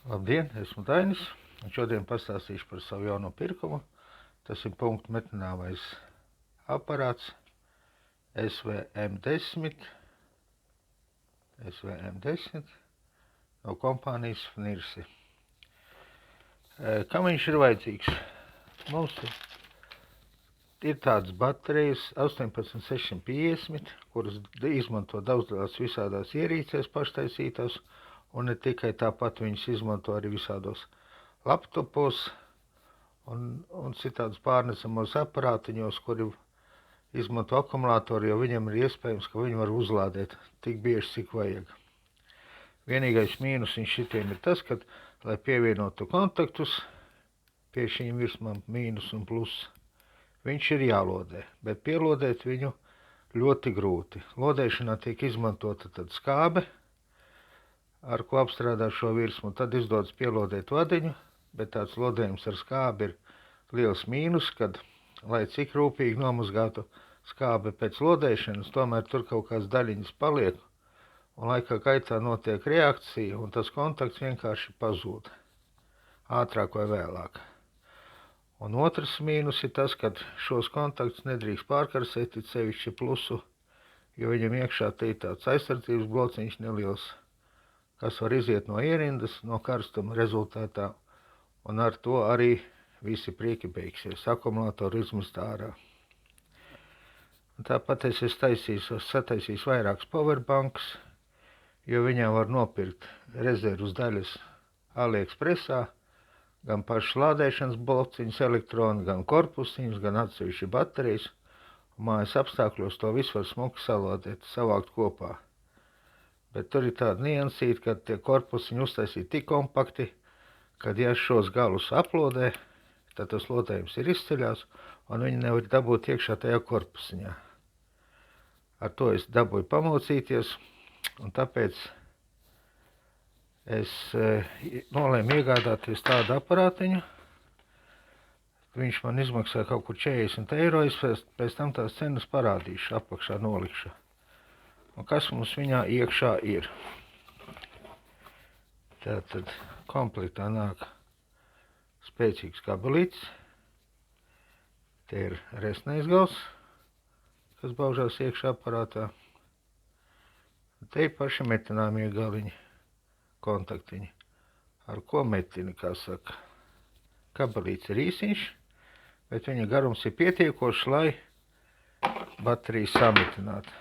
Labdien, esmu Dainis, un šodien pastāstīšu par savu jauno pirkumu. Tas ir punktu metināmais aparāts SVM10 no kompānijas Fnirsi. Kam viņš ir vajadzīgs? Mums ir tādas baterijas 18650, kuras izmanto daudzās visādās ierīcēs paštaisītās, un ne tikai tāpat viņas izmanto arī visādos laptopos un citādos pārnesamos aparātiņos, kuri izmanto akumulātoru, jo viņam ir iespējams, ka viņi var uzlādēt tik bieži, cik vajag. Vienīgais mīnusiņš šitiem ir tas, ka, lai pievienotu kontaktus pie šīm virsmām mīnus un plus, viņš ir jālodē, bet pielodēt viņu ļoti grūti. Lodēšanā tiek izmantota tad skābe, ar ko apstrādā šo virsmu, tad izdodas pielodēt vadiņu, bet tāds lodējums ar skābi ir liels mīnus, kad, lai cik rūpīgi nomazgātu skābi pēc lodēšanas, tomēr tur kaut kāds daļiņas paliek, un laika gaitā notiek reakcija, un tas kontakts vienkārši pazūd, ātrāk vai vēlāk. Un otrs mīnus ir tas, ka šos kontaktus nedrīkst pārkarsēt, it sevišķi plusu, jo viņam iekšā ir tāds aizsardzības blociņš neliels, kas var iziet no ierindas, no karstuma rezultātā, un ar to arī visi prieki beigsies, akumulātoru izmest ārā. Un tāpat es sataisījis vairākas powerbanks, jo viņām var nopirkt rezervas daļas AliExpressā, gan pašas lādēšanas blociņas elektroni, gan korpusiņus, gan atsevišķi baterijas, un mājas apstākļos to visu var smuki salādēt, savākt kopā. Bet tur ir tāda niansīta, ka tie korpusiņi uztaisīti tik kompakti, kad ja šos galus aplodē, tad tas lodējums ir izceļās, un viņi nevar dabūt iekšā tajā korpusiņā. Ar to es dabūju pamocīties, un tāpēc es nolēmu iegādāties tādu aparātiņu. Viņš man izmaksāja kaut kur 40 eiro, es pēc tam tās cenas parādīšu, apakšā nolikšu. Un kas mums viņā iekšā ir? Tātad komplektā nāk spēcīgs kabelīts. Te ir resnais gals, kas baužās iekšā aparātā. Te ir paši metināmie galiņi, kontaktiņi, ar ko metina, kā saka. Kabelīts ir īsiņš, bet viņa garums ir pietiekošs, lai bateriju samitinātu.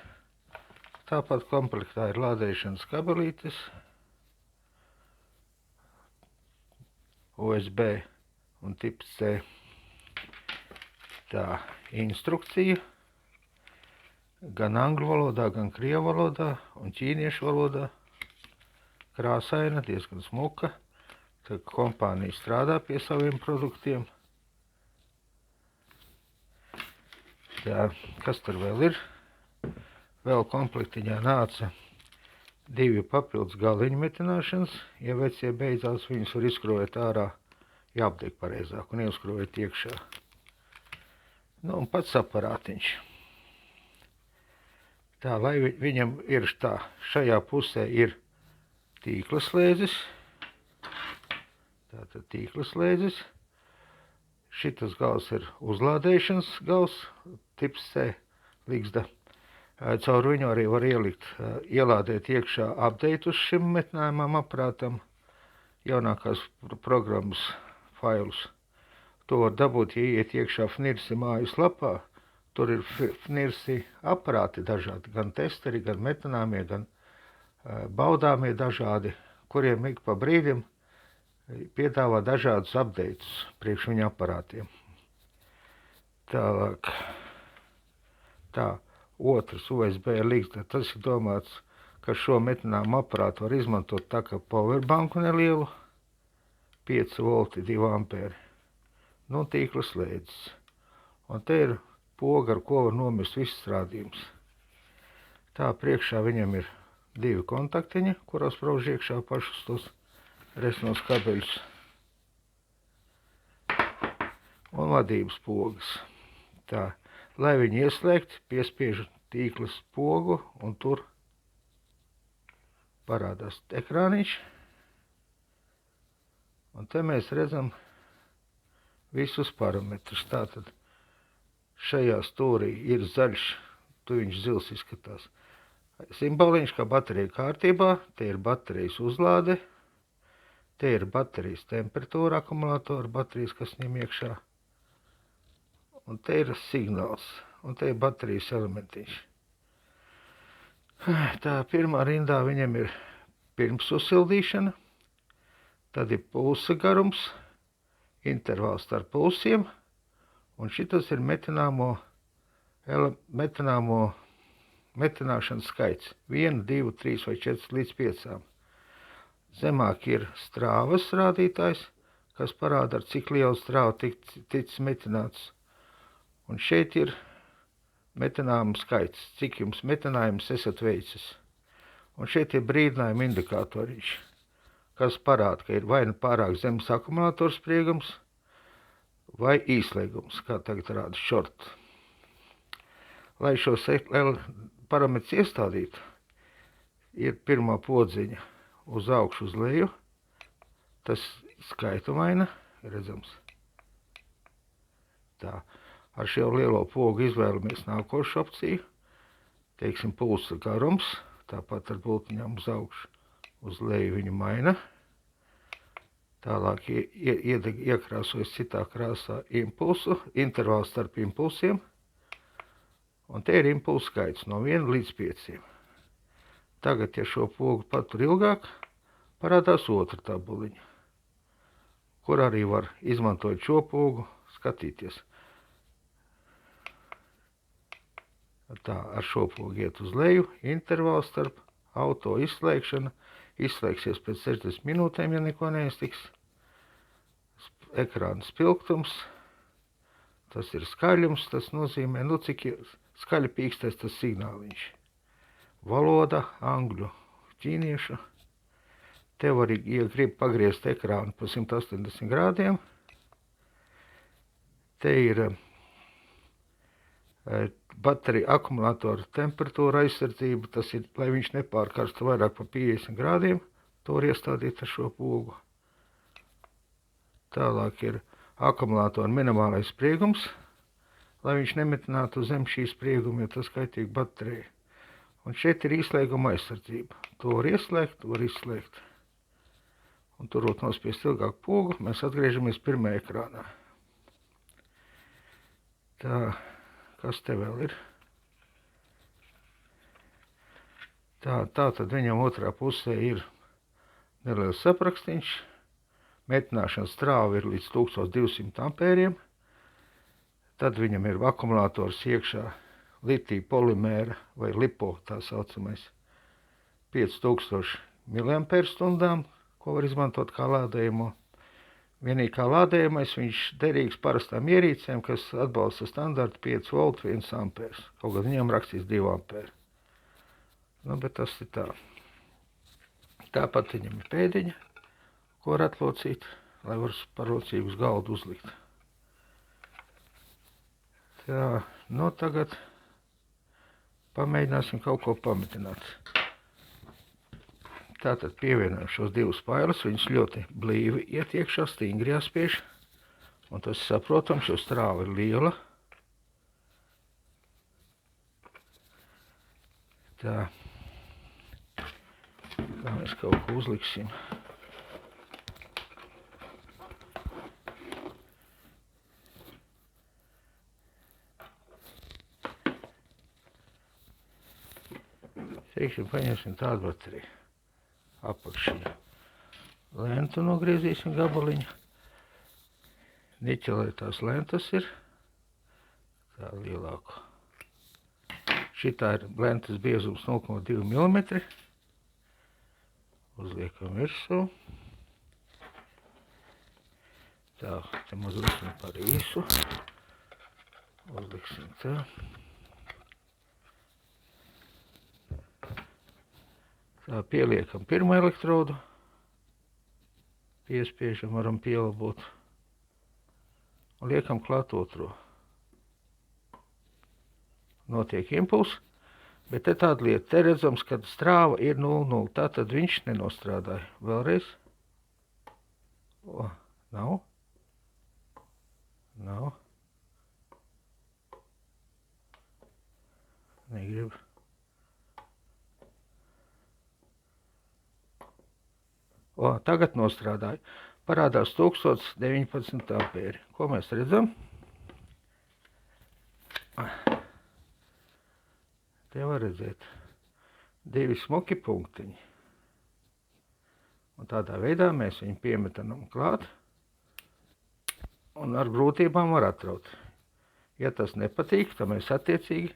Tāpat komplektā ir lādēšanas kabelītes, USB un tips C. Tā instrukcija gan angļu valodā, gan krievu valodā un ķīniešu valodā. Krāsaina, diezgan smuka. Tā kompānija strādā pie saviem produktiem. Tā, kas tur vēl ir? Vēl komplektiņā nāca 2 papildus galiņu metināšanas. Ja vecie beidzās, viņus var izskrojēt ārā, jāapdeg pareizāk un ieskrojēt iekšā. Nu, un pats aparātiņš. Tā, lai viņam ir tā, šajā pusē ir tīkla slēdzes. Tātad tīkla slēdzes. Šitas gals ir uzlādēšanas gals, tips C ligzda. Caur viņu arī var ielādēt iekšā update uz šim metinājumam aparātam, jaunākās programmas failus. To var dabūt, ja iet iekšā Fnirsi mājaslapā. Tur ir Fnirsi aparāti dažādi, gan testeri, gan metināmie, gan baudāmie dažādi, kuriem ik pa brīdim piedāvā dažādus updates priekš viņa aparātiem. Tālāk. Tā. Otrs USB ligzda, tas ir domāts, ka šo metināmu aparātu var izmantot tā kā powerbanku nelielu, 5 volti, 2 ampēri, nu tīkla slēdzes. Un te ir poga, ar ko var nomest visus rādījumus. Tā priekšā viņam ir 2 kontaktiņi, kuros brauž iekšā pašus tos resnos kabeļus. Un vadības pogas. Tā. Lai viņu ieslēgt, piespiežu tīklas pogu, un tur parādās ekrāniņš. Un te mēs redzam visus parametrus. Tātad šajā stūrī ir zaļš, tu viņš zils izskatās. Simboliņš, kā baterija kārtībā, te ir baterijas uzlāde, te ir baterijas temperatūra, akumulātora baterijas, kas ņem iekšā, un te ir signāls, un te ir baterijas elementiņš. Tā pirmā rindā viņam ir pirms uzsildīšana, tad ir pulsa garums, intervāls starp pulsiem, un šitas ir metināšanas skaits. 1, 2, 3 vai 4 līdz 5. Zemāk ir strāvas rādītājs, kas parāda, ar cik lielu strāvu ticis metināts. Un šeit ir metinājumu skaits, cik jums metinājumus esat veicis. Un šeit ir brīdinājuma indikātoriņš, kas parāda, ka ir vai nu pārāk zemes akumulātora spriegums, vai īslēgums, kā tagad rāda short. Lai šos parametrus iestādītu, ir pirmā podziņa uz augšu uz leju, tas skaitumaina, redzams. Tā, ar šo lielo pogu izvēlamies nākošu opciju, teiksim pulsa garums, tāpat ar bultiņām uz augšu, uz leju viņu maina. Tālāk iekrāsojas citā krāsā impulsu, intervāls starp impulsiem, un te ir impulsu skaits no 1 līdz 5. Tagad, ja šo pogu patur ilgāk, parādās otra tabuliņa, kur arī var izmantot šo pogu, skatīties. Tā, ar šo pogu iet uz leju, intervāls starp auto izslēgšana, izslēgsies pēc 60 minūtēm, ja neko neiztiks. Ekrāna spilgtums, tas ir skaļums, tas nozīmē, nu cik skaļi pīkstēs tas signāliņš. Valoda, angļu, ķīniešu. Te var, ja grib pagriezt ekrānu pa 180 grādiem. Te ir baterija akumulātora temperatūra aizsardzība, tas ir, lai viņš nepārkarstu vairāk pa 50 grādiem, to var iestādīt ar šo pogu. Tālāk ir akumulātora minimālais spriegums, lai viņš nemetinātu zem šī sprieguma, jo tas kaitīgi baterija. Un šeit ir izslēguma aizsardzība. To var ieslēgt, to var izslēgt. Un turot nospiest ilgāk pogu, mēs atgriežamies pirmajā ekrānā. Tā, kas te vēl ir? Tā tad viņam otrā pusē ir neliels saprakstīņš. Metināšanas strāva ir līdz 1200 ampēriem. Tad viņam ir akumulātors iekšā litija polimēra vai lipo, tā saucamais, 5000 mAh, ko var izmantot kā lādējumu. Vienīgi kā lādējumais viņš derīgs parastām ierīcēm, kas atbalsta standartu 5 volt 1 ampērs. Kaut gan viņam rakstīts 2 ampēri. Nu, bet tas ir tā. Tāpat viņam ir pēdiņa, ko var atlocīt, lai var par locību uz galdu uzlikt. Tā, nu tagad pamēģināsim kaut ko pametināt. Tātad pievienojam šos divus pailus, viņus ļoti blīvi iet iekšā, stingri jāspiež, un tas saprotams, jo strāva ir liela. Tā, kā mēs kaut ko uzliksim. Teiksim, paņemsim tādu bateriju. Apakšā lentu nogriezīsim gabaliņu. Niķelētās lentas ir. Tā lielāku. Šitā ir lentas biezums 0,2 mm. Uzliekam virsū. Tā, te mazliet par īsu. Uzliksim tā. Tā, pieliekam pirmo elektrodu, piespiežam, varam pielabot, un liekam klāt otro. Notiek impulss, bet te tāda lieta, te redzams, kad strāva ir 0,0, tātad viņš nenostrādāja. Vēlreiz, O, nav. Nav. Negrib. O, tagad nostrādāju. Parādās 1019 ampēri. Ko mēs redzam? Te var redzēt 2 smuki punktiņi. Un tādā veidā mēs viņu piemetam klāt un ar grūtībām var atraut. Ja tas nepatīk, tad mēs attiecīgi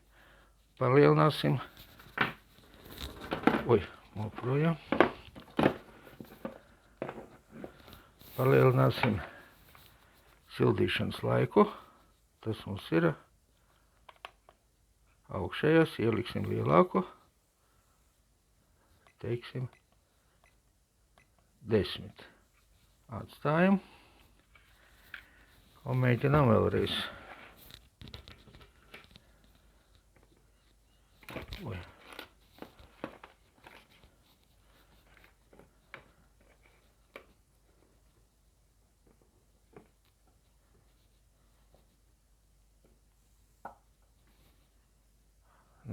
palielināsim. Projām. Palielināsim sildīšanas laiku. Tas mums ir augšējās, ieliksim lielāku. Teiksim 10. Atstājam. Un mēģinām vēlreiz.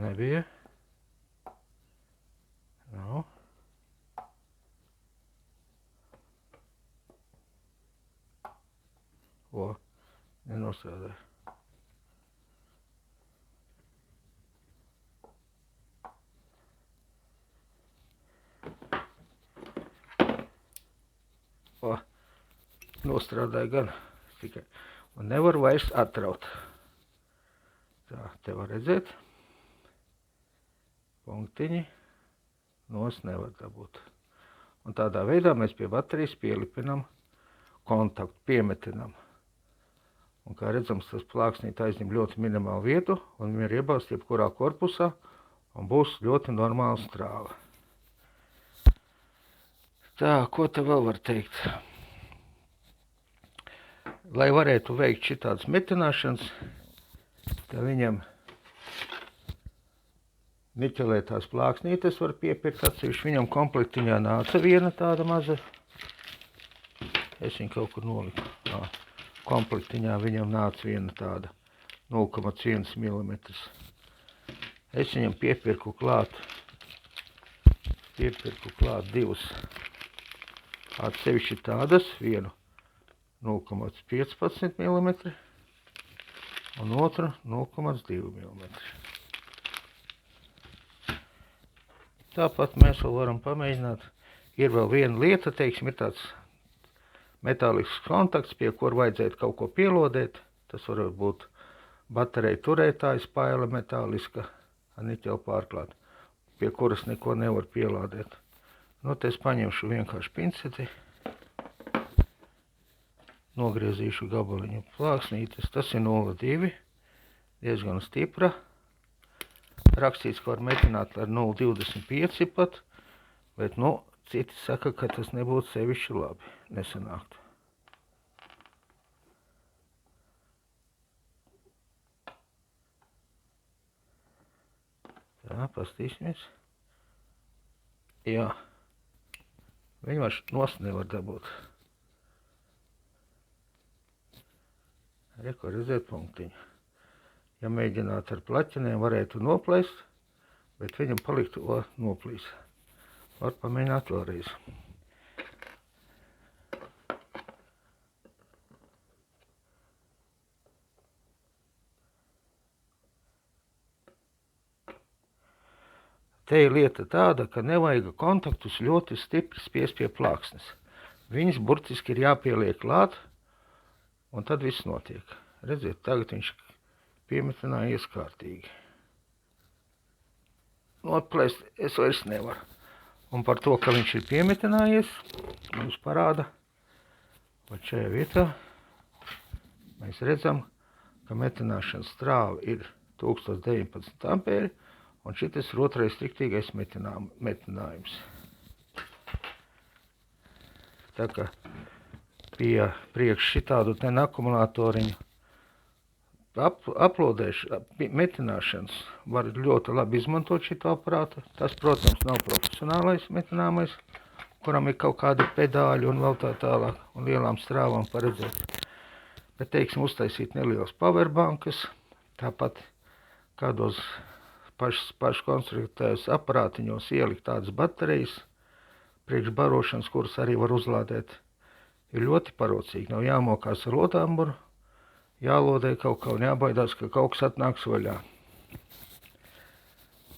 Nebija. Nav. Nenostrādāja. Nostrādāja gan tikai. Un nevar vairs atraut. Tā, te var redzēt. Punktiņi. Nos nevar dabūt. Un tādā veidā mēs pie baterijas pielipinam kontaktu, piemetinam. Un kā redzams, tas plāksnīt aizņem ļoti minimālu vietu, un viņi ir iebāzt jebkurā korpusā, un būs ļoti normāla strāva. Tā, ko te vēl var teikt? Lai varētu veikt šitādas metināšanas, tad viņam niķelētās plāksnītes var piepirkt atsevišķi. Viņam komplektiņā nāca viena tāda maza. Es viņu kaut kur noliku. Komplektiņā viņam nāca viena tāda 0,1 mm. Es viņam piepirku klāt divas atsevišķi tādas, vienu 0,15 mm un otru 0,2 mm. Tāpat mēs vēl varam pamēģināt. Ir vēl viena lieta, teiksim, ir tāds metālisks kontakts, pie kur vajadzētu kaut ko pielodēt. Tas var būt baterija turētāja spaile metāliska ar niķeli pārklāta, pie kuras neko nevar pielādēt. Nu, te es paņemšu vienkārši pinceti, nogriezīšu gabaliņu plāksnītes. Tas ir 0,2, diezgan stipra. Rakstīts, ka var metināt ar 0,25 pat, bet, citi saka, ka tas nebūtu sevišķi labi, nesanāktu. Tā, pastīsimies. Jā, viņi vairs nost nevar dabūt. Reko redzēt punktiņu. Ja mēģināt ar plaķiniem, varētu noplēst, bet viņam paliktu noplīs. Var pamēģināt vēlreiz. Te ir lieta tāda, ka nevajag kontaktus ļoti stipri spiest pie plāksnes. Viņas burtiski ir jāpieliek klāt, un tad viss notiek. Redziet, tagad viņš piemetinājies kārtīgi. Notplēst es vairs nevaru. Un par to, ka viņš ir piemetinājies, mums parāda, pat šajā vietā mēs redzam, ka metināšanas strāva ir 1019 ampēri, un šitas ir otrais riktīgais metinājums. Tā kā pie priekš šitādu ten akumulātoriņu metināšanas var ļoti labi izmantot šito aparātu. Tas, protams, nav profesionālais metināmais, kuram ir kaut kādi pedāļi un vēl tā tālāk, un lielām strāvām paredzēt. Bet, teiksim, uztaisīt nelielas powerbankas, tāpat kādos paškonstruktējas aparātiņos ielikt tādas baterijas, priekš barošanas, kuras arī var uzlādēt, ir ļoti parocīgi. Nav jāmokās ar lodāmburu, jālodē kaut kā un jābaidās, ka kaut kas atnāks vaļā.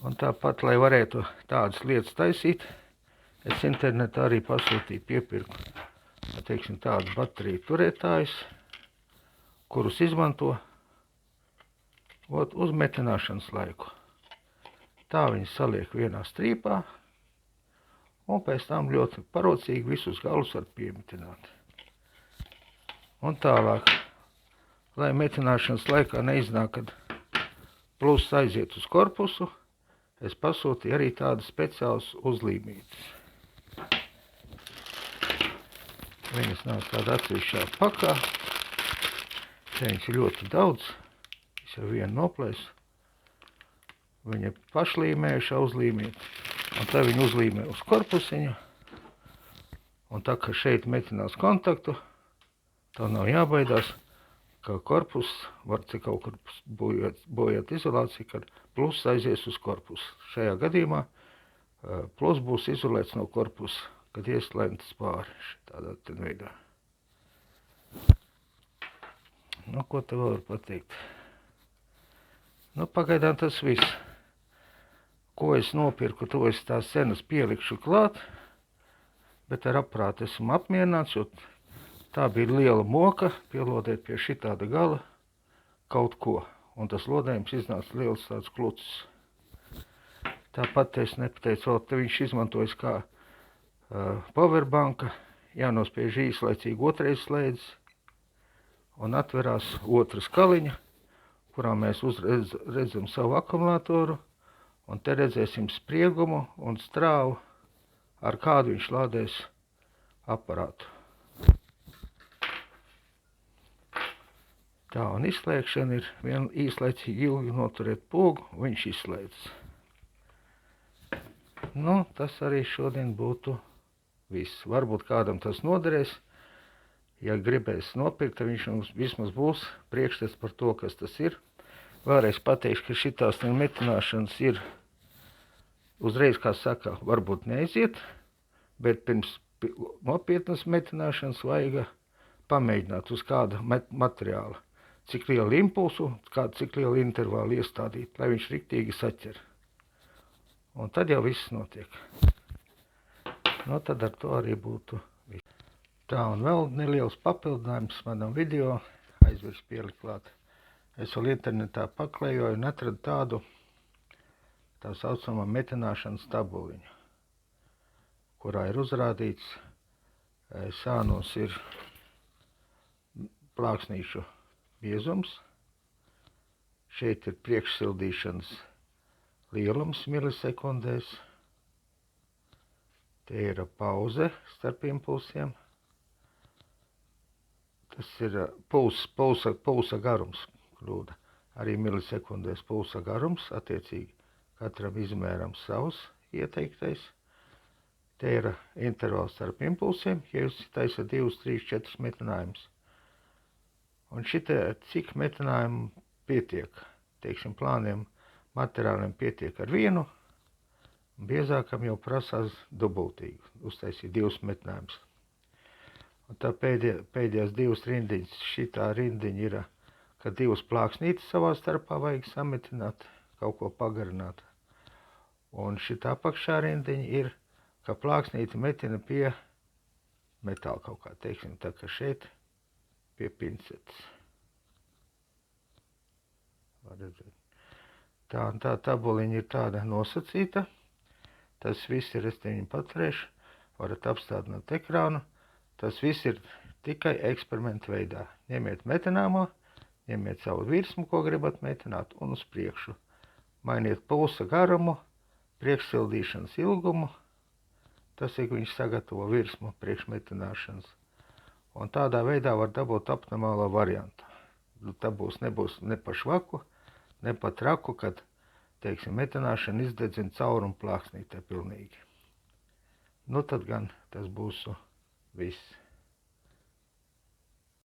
Un tāpat, lai varētu tādas lietas taisīt, es internetā arī pasūtīju, piepirku, teiksim, tādu bateriju turētājus, kurus izmanto uz metināšanas laiku. Tā viņi saliek vienā strīpā, un pēc tam ļoti parocīgi visus galus var piemitināt. Un tālāk, lai metināšanas laikā neiznāk, kad pluss aiziet uz korpusu, es pasūtīju arī tādas speciālas uzlīmītes. Viņas nav tāda atsevišķā pakā. Te viņas ir ļoti daudz. Es jau vienu noplēsu. Viņa ir pašlīmējušā uzlīmīta. Un tā viņa uzlīmē uz korpusiņu. Un tā, ka šeit metinās kontaktu, tā nav jābaidās, ka korpus var kaut kur bojāt izolāciju, kad pluss aizies uz korpusu. Šajā gadījumā pluss būs izolēts no korpusa, kad ieslēgtas pāri tādā veidā. Nu, ko te vēl var pateikt? Nu, pagaidām tas viss. Ko es nopirku, to es tās cenas pielikšu klāt, bet ar aparātu esmu apmierināts, jo tā bija liela moka pielodēt pie šitāda gala kaut ko. Un tas lodējums iznāca liels tāds klucis. Tāpat es nepateicu, vēl te viņš izmantojas kā powerbanka, jānospiež īslaicīgi otrais slēdzis un atverās otra skaliņa, kurā mēs redzam savu akumulātoru, un te redzēsim spriegumu un strāvu, ar kādu viņš lādēs aparātu. Tā, un izslēgšana ir vien īslaicīgi ilgi noturēt pogu, viņš izslēdzas. Nu, tas arī šodien būtu viss. Varbūt kādam tas noderēs. Ja gribēs nopirkt, tad viņš mums vismaz būs priekšstats par to, kas tas ir. Vēlreiz pateikšu, ka šitās metināšanas ir uzreiz, kā saka, varbūt neaiziet, bet pirms nopietnas metināšanas vajag pamēģināt uz kāda materiāla, cik lielu impulsu, cik lielu intervālu iestādīt, lai viņš riktīgi saķer. Un tad jau viss notiek. Nu, tad ar to arī būtu viss. Tā, un vēl neliels papildinājums manam video, aizvirs pielikt klāt. Es vēl internetā paklējoju un atradu tādu tā saucamā metināšanas tabuliņu, kurā ir uzrādīts, sānos ir plāksnīšu biezums, šeit ir priekšsildīšanas lielums milisekundēs, te ir pauze starp impulsiem, tas ir pulsa garums, kļūda, arī milisekundēs pulsa garums, attiecīgi katram izmēram savs ieteiktais. Te ir intervāls starp impulsiem, ja jūs taisat 2, 3, 4 metinājumus. Un šitie, cik metinājumu pietiek, teiksim, plāniem materiāliem pietiek ar vienu, un biezākam jau prasās dubultīgi, uztaisīt 2 metinājumus. Un tā pēdējās 2 rindiņas, šitā rindiņa ir, ka 2 plāksnītes savā starpā vajag sametināt, kaut ko pagarināt. Un šitā apakšā rindiņa ir, ka plāksnīti metina pie metāla kaut kā, teiksim, tā ka šeit pie pincetes. Var redzēt. Tā un tā tabuliņa ir tāda nosacīta. Tas viss ir, es te viņu paturēšu, varat apstādināt ekrānu. Tas viss ir tikai eksperimentu veidā. Ņemiet metināmo, ņemiet savu virsmu, ko gribat metināt, un uz priekšu. Mainiet pulsa garumu, priekšsildīšanas ilgumu. Tas ir, viņš sagatavo virsmu priekšmetināšanas. Un tādā veidā var dabūt optimālo variantu. Tā nebūs ne pa švaku, ne pa traku, kad, teiksim, metināšana izdedzina caurumu plāksnītē pilnīgi. Nu tad gan Tas būs viss.